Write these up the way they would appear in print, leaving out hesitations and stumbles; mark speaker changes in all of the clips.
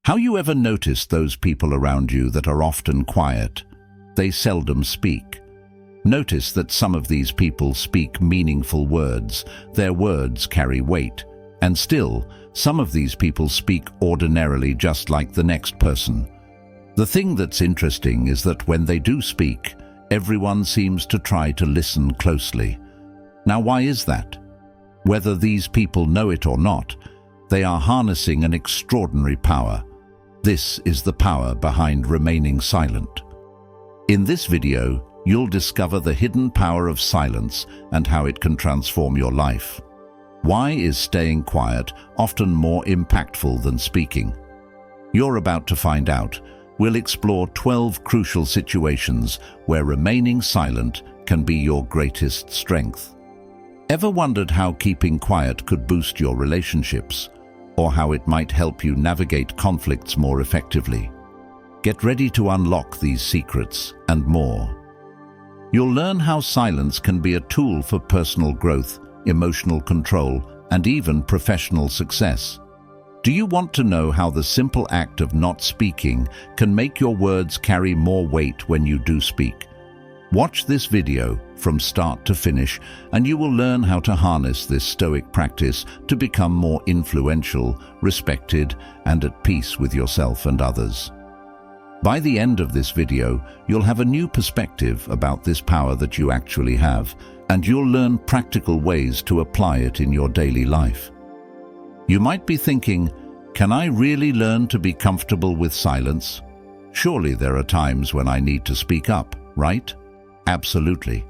Speaker 1: How you ever noticed those people around you that are often quiet? They seldom speak. Notice that some of these people speak meaningful words. Their words carry weight. And still, some of these people speak ordinarily just like the next person. The thing that's interesting is that when they do speak, everyone seems to try to listen closely. Now, why is that? Whether these people know it or not, they are harnessing an extraordinary power. This is the power behind remaining silent. In this video, you'll discover the hidden power of silence and how it can transform your life. Why is staying quiet often more impactful than speaking? You're about to find out. We'll explore 12 crucial situations where remaining silent can be your greatest strength. Ever wondered how keeping quiet could boost your relationships, or how it might help you navigate conflicts more effectively? Get ready to unlock these secrets and more. You'll learn how silence can be a tool for personal growth, emotional control, and even professional success. Do you want to know how the simple act of not speaking can make your words carry more weight when you do speak? Watch this video from start to finish, and you will learn how to harness this Stoic practice to become more influential, respected, and at peace with yourself and others. By the end of this video, you'll have a new perspective about this power that you actually have, and you'll learn practical ways to apply it in your daily life. You might be thinking, can I really learn to be comfortable with silence? Surely there are times when I need to speak up, right? Absolutely.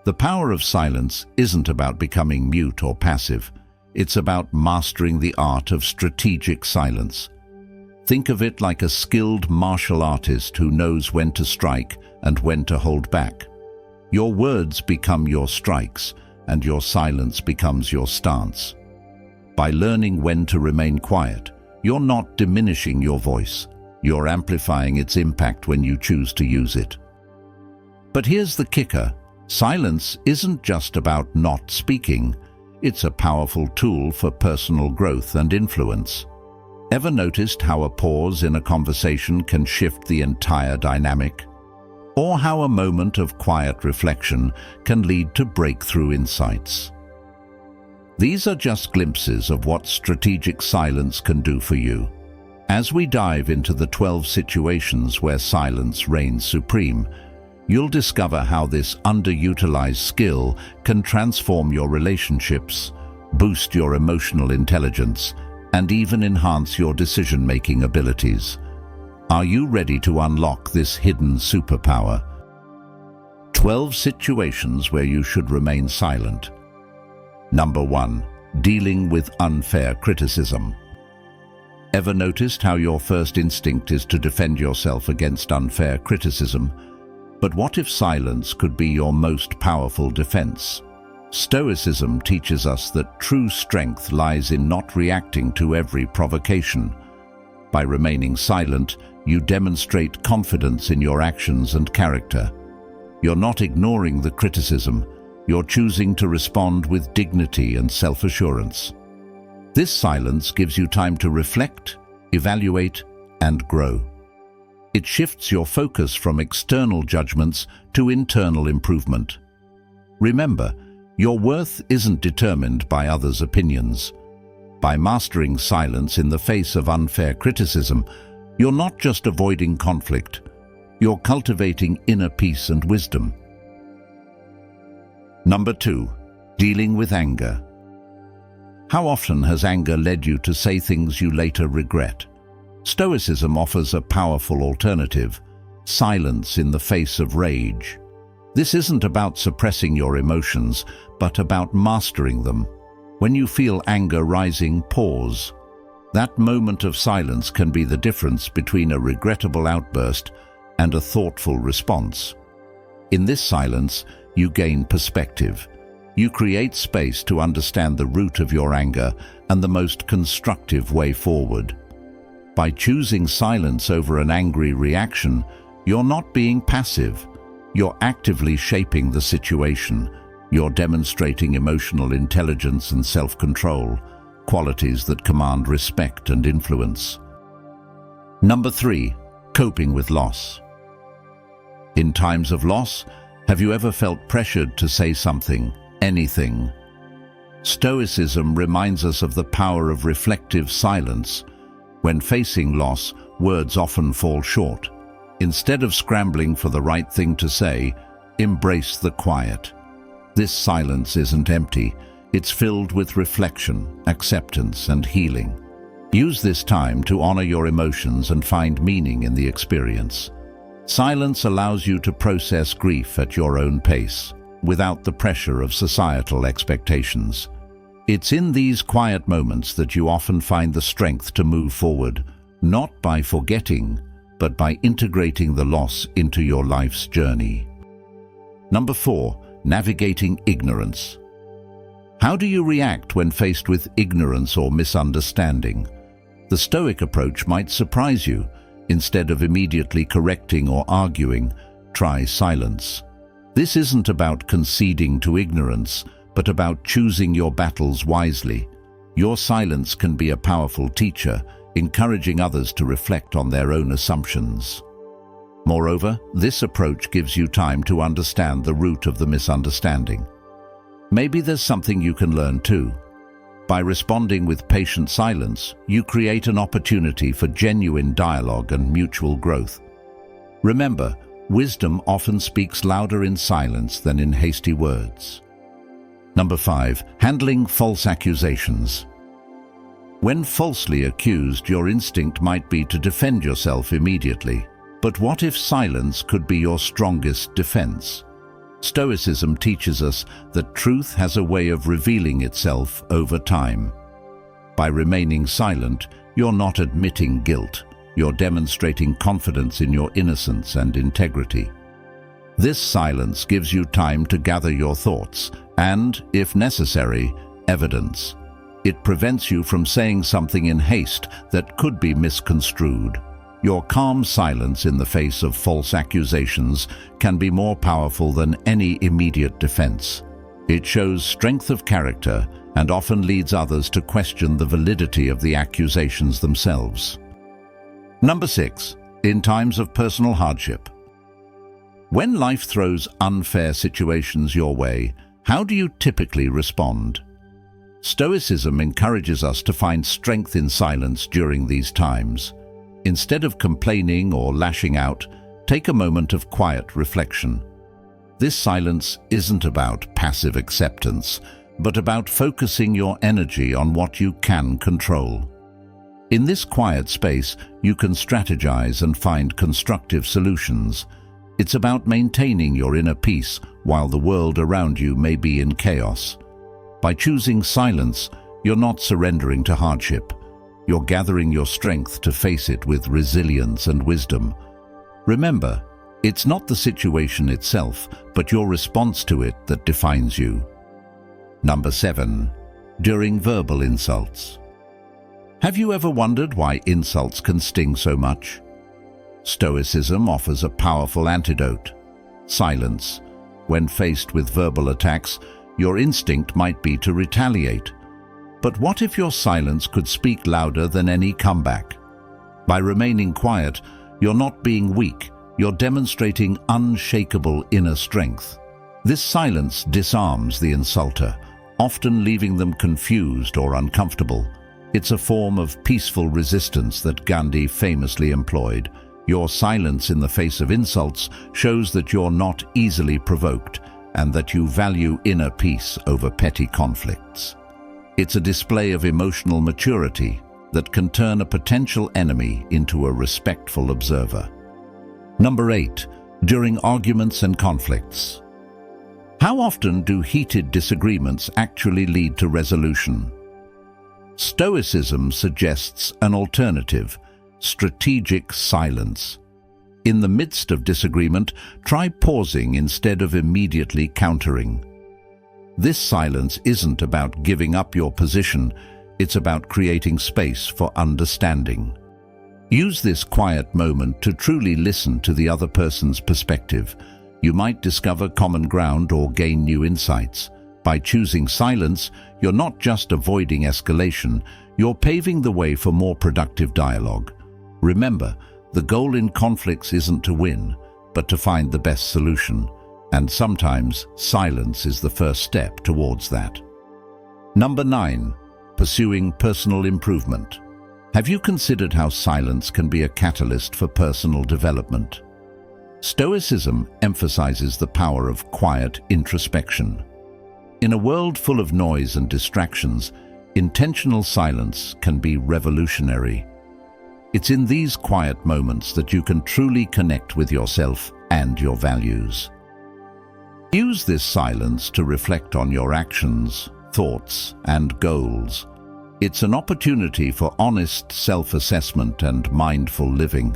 Speaker 1: The power of silence isn't about becoming mute or passive. It's about mastering the art of strategic silence. Think of it like a skilled martial artist who knows when to strike and when to hold back. Your words become your strikes, and your silence becomes your stance. By learning when to remain quiet, you're not diminishing your voice. You're amplifying its impact when you choose to use it. But here's the kicker. Silence isn't just about not speaking. It's a powerful tool for personal growth and influence. Ever noticed how a pause in a conversation can shift the entire dynamic? Or how a moment of quiet reflection can lead to breakthrough insights? These are just glimpses of what strategic silence can do for you. As we dive into the 12 situations where silence reigns supreme, you'll discover how this underutilized skill can transform your relationships, boost your emotional intelligence, and even enhance your decision-making abilities. Are you ready to unlock this hidden superpower? 12 situations where you should remain silent. Number 1. Dealing with unfair criticism. Ever noticed how your first instinct is to defend yourself against unfair criticism? But what if silence could be your most powerful defense? Stoicism teaches us that true strength lies in not reacting to every provocation. By remaining silent, you demonstrate confidence in your actions and character. You're not ignoring the criticism. You're choosing to respond with dignity and self-assurance. This silence gives you time to reflect, evaluate, and grow. It shifts your focus from external judgments to internal improvement. Remember, your worth isn't determined by others' opinions. By mastering silence in the face of unfair criticism, you're not just avoiding conflict, you're cultivating inner peace and wisdom. Number 2. Dealing with anger. How often has anger led you to say things you later regret? Stoicism offers a powerful alternative: silence in the face of rage. This isn't about suppressing your emotions, but about mastering them. When you feel anger rising, pause. That moment of silence can be the difference between a regrettable outburst and a thoughtful response. In this silence, you gain perspective. You create space to understand the root of your anger and the most constructive way forward. By choosing silence over an angry reaction, you're not being passive. You're actively shaping the situation. You're demonstrating emotional intelligence and self-control, qualities that command respect and influence. Number 3. Coping with loss. In times of loss, have you ever felt pressured to say something, anything? Stoicism reminds us of the power of reflective silence. When facing loss, words often fall short. Instead of scrambling for the right thing to say, embrace the quiet. This silence isn't empty. It's filled with reflection, acceptance, and healing. Use this time to honor your emotions and find meaning in the experience. Silence allows you to process grief at your own pace, without the pressure of societal expectations. It's in these quiet moments that you often find the strength to move forward, not by forgetting, but by integrating the loss into your life's journey. Number 4. Navigating ignorance. How do you react when faced with ignorance or misunderstanding? The Stoic approach might surprise you. Instead of immediately correcting or arguing, try silence. This isn't about conceding to ignorance, but about choosing your battles wisely. Your silence can be a powerful teacher, encouraging others to reflect on their own assumptions. Moreover, this approach gives you time to understand the root of the misunderstanding. Maybe there's something you can learn too. By responding with patient silence, you create an opportunity for genuine dialogue and mutual growth. Remember, wisdom often speaks louder in silence than in hasty words. Number 5. Handling false accusations. When falsely accused, your instinct might be to defend yourself immediately. But what if silence could be your strongest defense? Stoicism teaches us that truth has a way of revealing itself over time. By remaining silent, you're not admitting guilt. You're demonstrating confidence in your innocence and integrity. This silence gives you time to gather your thoughts and, if necessary, evidence. It prevents you from saying something in haste that could be misconstrued. Your calm silence in the face of false accusations can be more powerful than any immediate defense. It shows strength of character and often leads others to question the validity of the accusations themselves. Number 6. In times of personal hardship. When life throws unfair situations your way, how do you typically respond? Stoicism encourages us to find strength in silence during these times. Instead of complaining or lashing out, take a moment of quiet reflection. This silence isn't about passive acceptance, but about focusing your energy on what you can control. In this quiet space, you can strategize and find constructive solutions. It's about maintaining your inner peace while the world around you may be in chaos. By choosing silence, you're not surrendering to hardship. You're gathering your strength to face it with resilience and wisdom. Remember, it's not the situation itself, but your response to it that defines you. Number 7. During verbal insults. Have you ever wondered why insults can sting so much? Stoicism offers a powerful antidote: silence. When faced with verbal attacks, your instinct might be to retaliate. But what if your silence could speak louder than any comeback? By remaining quiet, you're not being weak, you're demonstrating unshakable inner strength. This silence disarms the insulter, often leaving them confused or uncomfortable. It's a form of peaceful resistance that Gandhi famously employed. Your silence in the face of insults shows that you're not easily provoked and that you value inner peace over petty conflicts. It's a display of emotional maturity that can turn a potential enemy into a respectful observer. Number 8. During arguments and conflicts. How often do heated disagreements actually lead to resolution? Stoicism suggests an alternative: strategic silence. In the midst of disagreement, try pausing instead of immediately countering. This silence isn't about giving up your position, it's about creating space for understanding. Use this quiet moment to truly listen to the other person's perspective. You might discover common ground or gain new insights. By choosing silence, you're not just avoiding escalation, you're paving the way for more productive dialogue. Remember, the goal in conflicts isn't to win, but to find the best solution, and sometimes silence is the first step towards that. Number 9. Pursuing personal improvement. Have you considered how silence can be a catalyst for personal development? Stoicism emphasizes the power of quiet introspection. In a world full of noise and distractions, intentional silence can be revolutionary. It's in these quiet moments that you can truly connect with yourself and your values. Use this silence to reflect on your actions, thoughts, and goals. It's an opportunity for honest self-assessment and mindful living.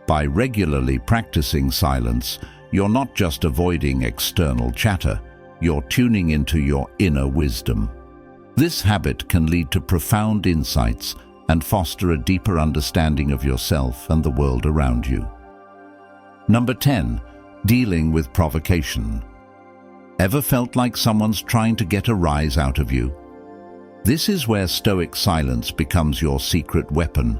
Speaker 1: By regularly practicing silence, you're not just avoiding external chatter, you're tuning into your inner wisdom. This habit can lead to profound insights and foster a deeper understanding of yourself and the world around you. Number 10. Dealing with provocation. Ever felt like someone's trying to get a rise out of you? This is where Stoic silence becomes your secret weapon.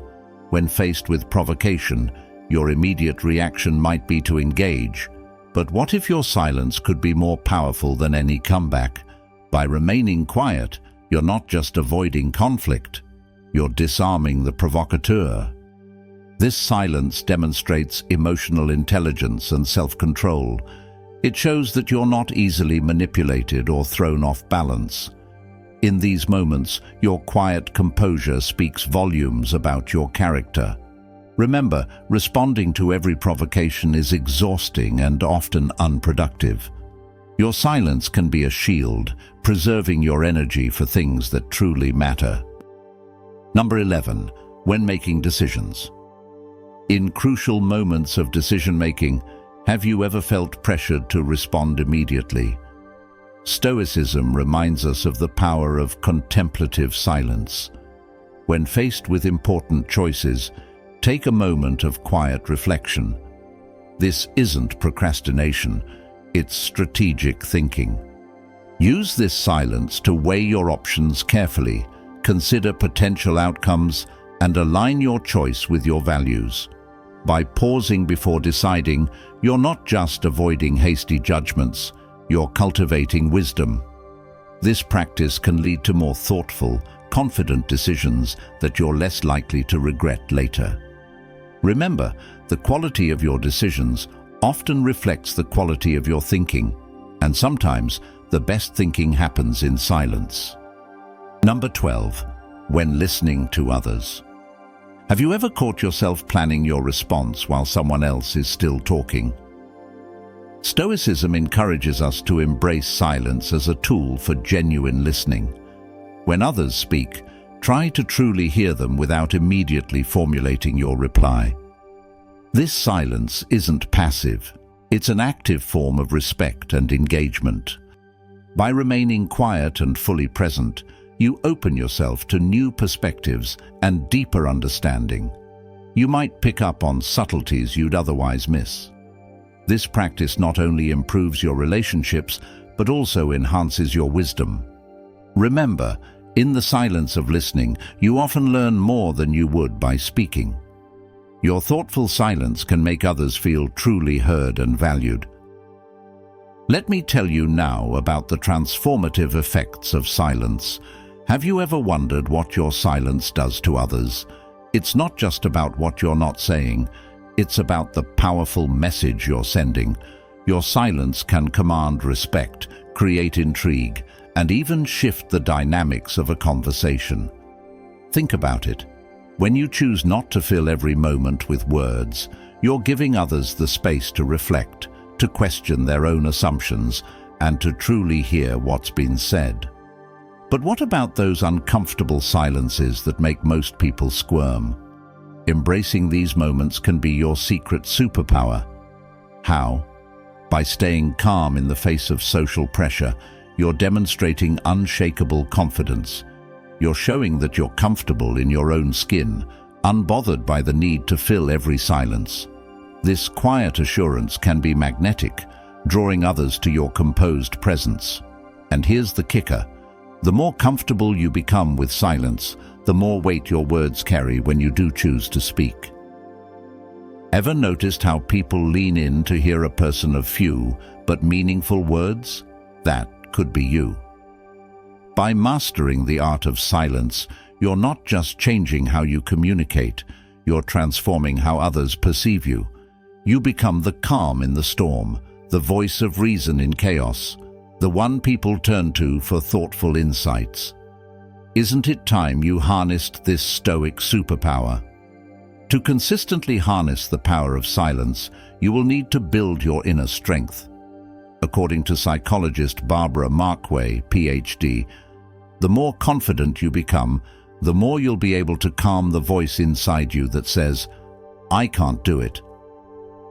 Speaker 1: When faced with provocation, your immediate reaction might be to engage. But what if your silence could be more powerful than any comeback? By remaining quiet, you're not just avoiding conflict, you're disarming the provocateur. This silence demonstrates emotional intelligence and self-control. It shows that you're not easily manipulated or thrown off balance. In these moments, your quiet composure speaks volumes about your character. Remember, responding to every provocation is exhausting and often unproductive. Your silence can be a shield, preserving your energy for things that truly matter. Number 11. When making decisions. In crucial moments of decision-making, have you ever felt pressured to respond immediately? Stoicism reminds us of the power of contemplative silence. When faced with important choices, take a moment of quiet reflection. This isn't procrastination, it's strategic thinking. Use this silence to weigh your options carefully, consider potential outcomes, and align your choice with your values. By pausing before deciding, you're not just avoiding hasty judgments, you're cultivating wisdom. This practice can lead to more thoughtful, confident decisions that you're less likely to regret later. Remember, the quality of your decisions often reflects the quality of your thinking, and sometimes the best thinking happens in silence. Number 12. When listening to others. Have you ever caught yourself planning your response while someone else is still talking? Stoicism encourages us to embrace silence as a tool for genuine listening. When others speak, try to truly hear them without immediately formulating your reply. This silence isn't passive, it's an active form of respect and engagement. By remaining quiet and fully present, you open yourself to new perspectives and deeper understanding. You might pick up on subtleties you'd otherwise miss. This practice not only improves your relationships, but also enhances your wisdom. Remember, in the silence of listening, you often learn more than you would by speaking. Your thoughtful silence can make others feel truly heard and valued. Let me tell you now about the transformative effects of silence. Have you ever wondered what your silence does to others? It's not just about what you're not saying, it's about the powerful message you're sending. Your silence can command respect, create intrigue, and even shift the dynamics of a conversation. Think about it. When you choose not to fill every moment with words, you're giving others the space to reflect, to question their own assumptions, and to truly hear what's been said. But what about those uncomfortable silences that make most people squirm? Embracing these moments can be your secret superpower. How? By staying calm in the face of social pressure, you're demonstrating unshakable confidence. You're showing that you're comfortable in your own skin, unbothered by the need to fill every silence. This quiet assurance can be magnetic, drawing others to your composed presence. And here's the kicker. The more comfortable you become with silence, the more weight your words carry when you do choose to speak. Ever noticed how people lean in to hear a person of few but meaningful words? That could be you. By mastering the art of silence, you're not just changing how you communicate, you're transforming how others perceive you. You become the calm in the storm, the voice of reason in chaos, the one people turn to for thoughtful insights. Isn't it time you harnessed this Stoic superpower? To consistently harness the power of silence, you will need to build your inner strength. According to psychologist Barbara Markway, PhD, the more confident you become, the more you'll be able to calm the voice inside you that says, "I can't do it."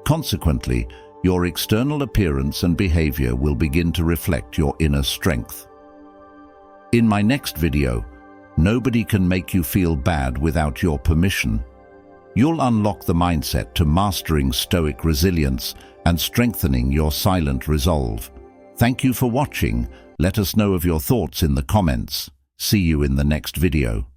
Speaker 1: Consequently, your external appearance and behavior will begin to reflect your inner strength. In my next video, nobody can make you feel bad without your permission. You'll unlock the mindset to mastering Stoic resilience and strengthening your silent resolve. Thank you for watching. Let us know of your thoughts in the comments. See you in the next video.